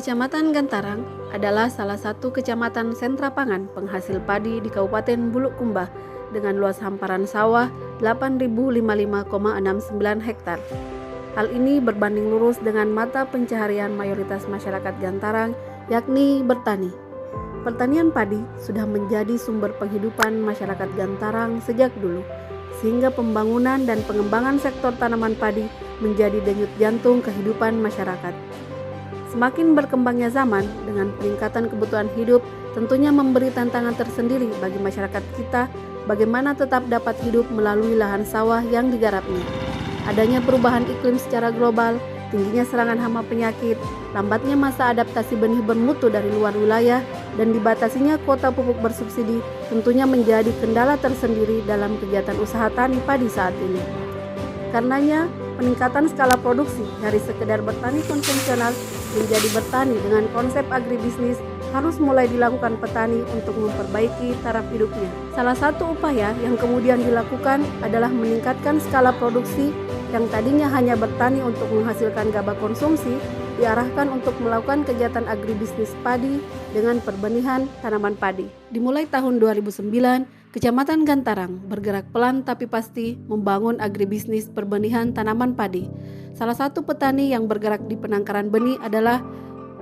Kecamatan Gantarang adalah salah satu kecamatan sentra pangan penghasil padi di Kabupaten Bulukumba dengan luas hamparan sawah 8.055,69 hektar. Hal ini berbanding lurus dengan mata pencaharian mayoritas masyarakat Gantarang, yakni bertani. Pertanian padi sudah menjadi sumber penghidupan masyarakat Gantarang sejak dulu, sehingga pembangunan dan pengembangan sektor tanaman padi menjadi denyut jantung kehidupan masyarakat. Semakin berkembangnya zaman dengan peningkatan kebutuhan hidup tentunya memberi tantangan tersendiri bagi masyarakat kita bagaimana tetap dapat hidup melalui lahan sawah yang digarapnya. Adanya perubahan iklim secara global, tingginya serangan hama penyakit, lambatnya masa adaptasi benih bermutu dari luar wilayah, dan dibatasinya kuota pupuk bersubsidi tentunya menjadi kendala tersendiri dalam kegiatan usaha tani padi saat ini. Karenanya, peningkatan skala produksi dari sekedar bertani konvensional menjadi bertani dengan konsep agribisnis harus mulai dilakukan petani untuk memperbaiki taraf hidupnya. Salah satu upaya yang kemudian dilakukan adalah meningkatkan skala produksi yang tadinya hanya bertani untuk menghasilkan gabah konsumsi, diarahkan untuk melakukan kegiatan agribisnis padi dengan perbenihan tanaman padi. Dimulai tahun 2009, Kecamatan Gantarang bergerak pelan tapi pasti membangun agribisnis perbenihan tanaman padi. Salah satu petani yang bergerak di penangkaran benih adalah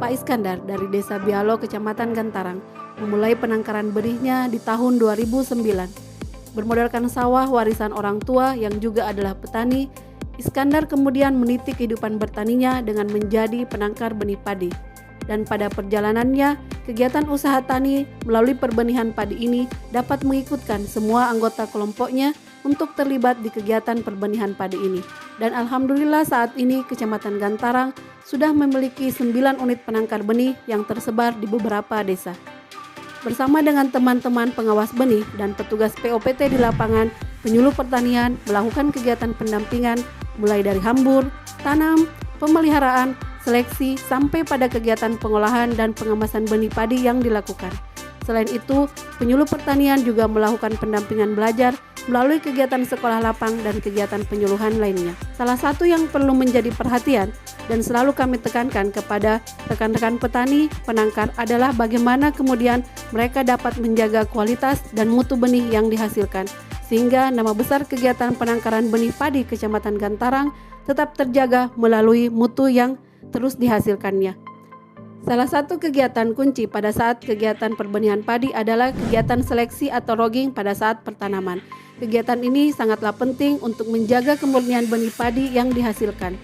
Pak Iskandar dari Desa Bialo, Kecamatan Gantarang, memulai penangkaran benihnya di tahun 2009. Bermodalkan sawah warisan orang tua yang juga adalah petani, Iskandar kemudian meniti kehidupan bertaninya dengan menjadi penangkar benih padi. Dan pada perjalanannya, kegiatan usaha tani melalui perbenihan padi ini dapat mengikutkan semua anggota kelompoknya untuk terlibat di kegiatan perbenihan padi ini. Dan alhamdulillah saat ini Kecamatan Gantarang sudah memiliki 9 unit penangkar benih yang tersebar di beberapa desa. Bersama dengan teman-teman pengawas benih dan petugas POPT di lapangan, penyuluh pertanian melakukan kegiatan pendampingan mulai dari hambur, tanam, pemeliharaan, seleksi, sampai pada kegiatan pengolahan dan pengemasan benih padi yang dilakukan. Selain itu, penyuluh pertanian juga melakukan pendampingan belajar melalui kegiatan sekolah lapang dan kegiatan penyuluhan lainnya. Salah satu yang perlu menjadi perhatian dan selalu kami tekankan kepada rekan-rekan petani penangkar adalah bagaimana kemudian mereka dapat menjaga kualitas dan mutu benih yang dihasilkan, sehingga nama besar kegiatan penangkaran benih padi Kecamatan Gantarang tetap terjaga melalui mutu yang terus dihasilkannya. Salah satu kegiatan kunci pada saat kegiatan perbenihan padi adalah kegiatan seleksi atau rogging pada saat pertanaman. Kegiatan ini sangatlah penting untuk menjaga kemurnian benih padi yang dihasilkan.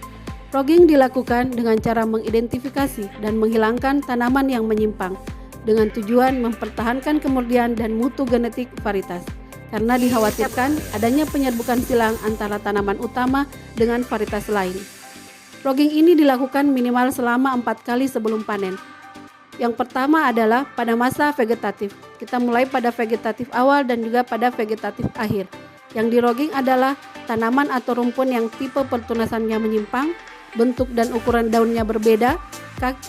Rogging dilakukan dengan cara mengidentifikasi dan menghilangkan tanaman yang menyimpang dengan tujuan mempertahankan kemurnian dan mutu genetik varietas. Karena dikhawatirkan adanya penyerbukan silang antara tanaman utama dengan varietas lain. Rogging ini dilakukan minimal selama 4 kali sebelum panen. Yang pertama adalah pada masa vegetatif. Kita mulai pada vegetatif awal dan juga pada vegetatif akhir. Yang di rogging adalah tanaman atau rumpun yang tipe pertunasannya menyimpang, bentuk dan ukuran daunnya berbeda,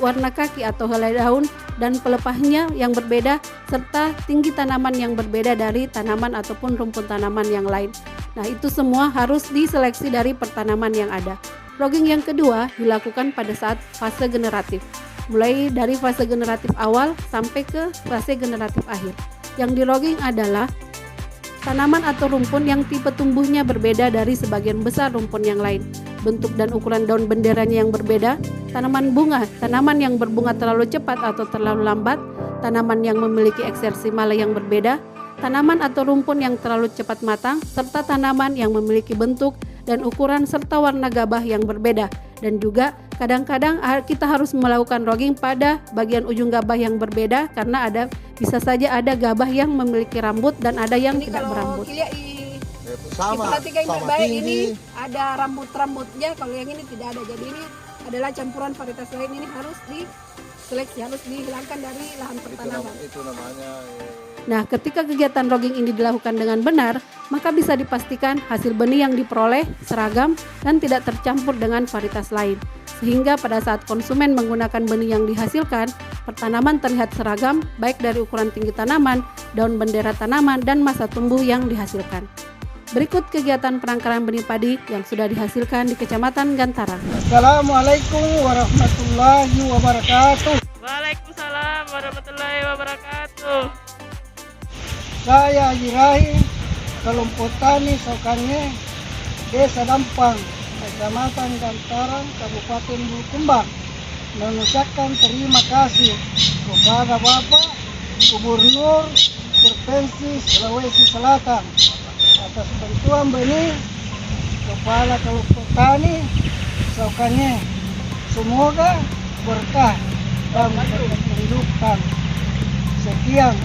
warna kaki atau helai daun dan pelepahnya yang berbeda, serta tinggi tanaman yang berbeda dari tanaman ataupun rumpun tanaman yang lain. Nah, itu semua harus diseleksi dari pertanaman yang ada. Rogging yang kedua dilakukan pada saat fase generatif, mulai dari fase generatif awal sampai ke fase generatif akhir. Yang di rogging adalah tanaman atau rumpun yang tipe tumbuhnya berbeda dari sebagian besar rumpun yang lain, bentuk dan ukuran daun benderanya yang berbeda, tanaman bunga, tanaman yang berbunga terlalu cepat atau terlalu lambat, tanaman yang memiliki eksersi mala yang berbeda, tanaman atau rumpun yang terlalu cepat matang, serta tanaman yang memiliki bentuk dan ukuran serta warna gabah yang berbeda. Dan juga kadang-kadang kita harus melakukan rogging pada bagian ujung gabah yang berbeda karena bisa saja ada gabah yang memiliki rambut dan ada yang ini tidak berambut. Sama baik ini ada rambut-rambutnya, kalau yang ini tidak ada. Jadi ini adalah campuran varietas lain, ini harus diseleksi, harus dihilangkan dari lahan pertanaman. Itu namanya. Nah, ketika kegiatan rogging ini dilakukan dengan benar, maka bisa dipastikan hasil benih yang diperoleh seragam dan tidak tercampur dengan varietas lain. Sehingga pada saat konsumen menggunakan benih yang dihasilkan, pertanaman terlihat seragam baik dari ukuran tinggi tanaman, daun bendera tanaman, dan masa tumbuh yang dihasilkan. Berikut kegiatan penangkaran benih padi yang sudah dihasilkan di Kecamatan Gantarang. Assalamualaikum warahmatullahi wabarakatuh. Waalaikumsalam warahmatullahi wabarakatuh. Saya Haji Rahim, kelompok tani Sokange, Desa Dampang, Kecamatan Gantarang, Kabupaten Bulukumba, mengucapkan terima kasih kepada Bapak Gubernur Provinsi Sulawesi Selatan atas bantuan benih kepada kelompok tani Sokange. Semoga berkah dan berkehidupan. Sekian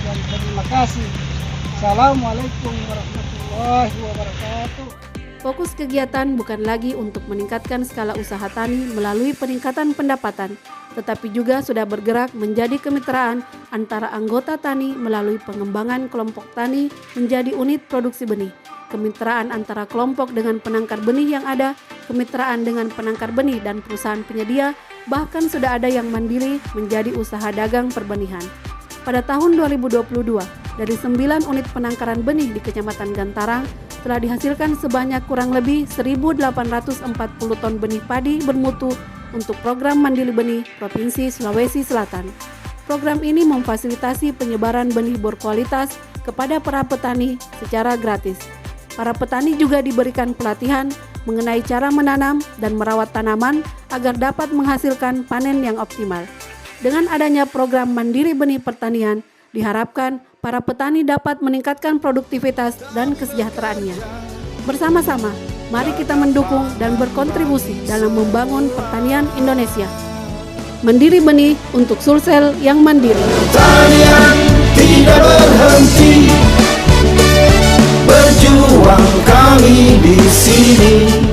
dan terima kasih. Assalamualaikum warahmatullahi wabarakatuh. Fokus kegiatan bukan lagi untuk meningkatkan skala usaha tani melalui peningkatan pendapatan, tetapi juga sudah bergerak menjadi kemitraan antara anggota tani melalui pengembangan kelompok tani menjadi unit produksi benih, kemitraan antara kelompok dengan penangkar benih yang ada, kemitraan dengan penangkar benih dan perusahaan penyedia, bahkan sudah ada yang mandiri menjadi usaha dagang perbenihan. Pada tahun 2022, dari 9 unit penangkaran benih di Kecamatan Gantarang, telah dihasilkan sebanyak kurang lebih 1.840 ton benih padi bermutu untuk program Mandiri Benih Provinsi Sulawesi Selatan. Program ini memfasilitasi penyebaran benih berkualitas kepada para petani secara gratis. Para petani juga diberikan pelatihan mengenai cara menanam dan merawat tanaman agar dapat menghasilkan panen yang optimal. Dengan adanya program Mandiri Benih Pertanian, diharapkan para petani dapat meningkatkan produktivitas dan kesejahteraannya. Bersama-sama, mari kita mendukung dan berkontribusi dalam membangun pertanian Indonesia. Mandiri Benih untuk Sulsel yang mandiri. Pertanian tidak berhenti, berjuang kami di sini.